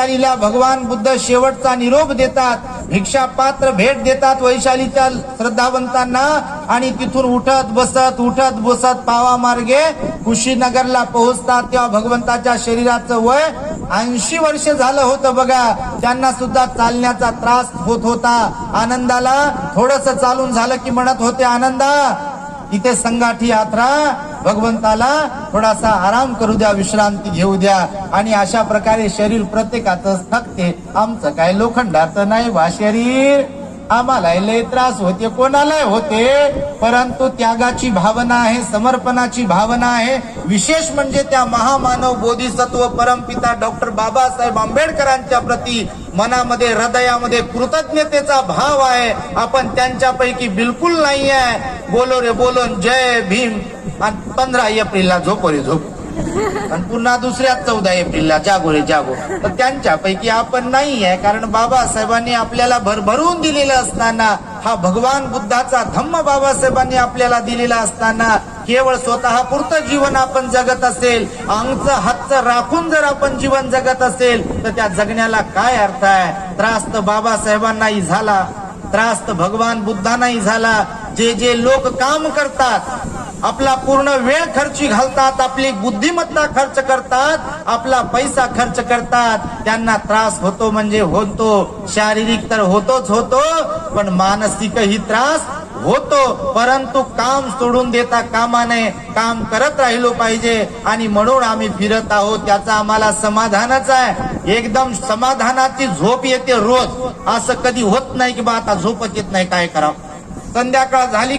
वैशालीला भगवान बुद्ध शेवटचा निरोप देतात, भिक्षा पात्र भेट देतात वैशालीच्या श्रद्धावंतांना आणि तिथून उठत बसत पावा मार्गे कुशीनगरला पोहोचतात. तेव्हा भगवंताच्या शरीराचं वय 80 वर्ष झालं होतं बघा. त्यांना सुद्धा चालण्याचा त्रास होत होता. आनंदाला थोडस चालून झालं की म्हणत होते, आनंदा इथे संगाठी यात्रा, भगवंताला थोडासा आराम करू द्या, विश्रांती घेऊ द्या. आणि अशा प्रकारे शरीर प्रत्येकाचं थकते. आमचं काय लोखंडाचं नाही बा शरीर, आम्हाला लय त्रास होते, कोणालाही होते, परंतु त्यागाची भावना आहे, समर्पणाची भावना आहे. विशेष म्हणजे त्या महामानव बोधिसत्व परमपिता डॉक्टर बाबासाहेब आंबेडकरांच्या प्रती मनामध्ये हृदयामध्ये कृतज्ञतेचा भाव आहे. आपण त्यांच्यापैकी बिलकुल नाही आहे. बोलो रे बोलो, जय भीम. आणि 15 एप्रिलला झोपो रे झोप, आणि पुन्हा दुसऱ्या 14 एप्रिलला जागो रे जागो. तर त्यांच्यापैकी आपण नाही आहे. कारण बाबासाहेबांनी आपल्याला भरभरून दिलेलं असताना, हा भगवान बुद्धाचा धम्म बाबासाहेबांनी आपल्याला दिलेला असताना, केवळ स्वतः पुरतं जीवन आपण जगत असेल, अंगचं हातचं राखून जर आपण जीवन जगत असेल, तर त्या जगण्याला काय अर्थ आहे. त्रास तर बाबासाहेबांनाही झाला, त्रास तर भगवान बुद्धांनाही झाला. जे लोक काम करतात, आपला पूर्ण वेळ खर्ची घालतात, आपली बुद्धिमत्ता खर्च करतात, आपला पैसा खर्च करतात, त्यांना त्रास होतो म्हणजे होतो. शारीरिक तर होतोच होतो, पण मानसिकही त्रास होतो. परंतु काम सोडून देता कामा नये, काम करत राहिलो पाहिजे. आणि म्हणून आम्ही फिरत आहोत, त्याचा आम्हाला समाधानच आहे. एकदम समाधानाची झोप येते रोज. असं कधी होत नाही की बा आता झोपच येत नाही, काय करावं. संध्याकाळ झाली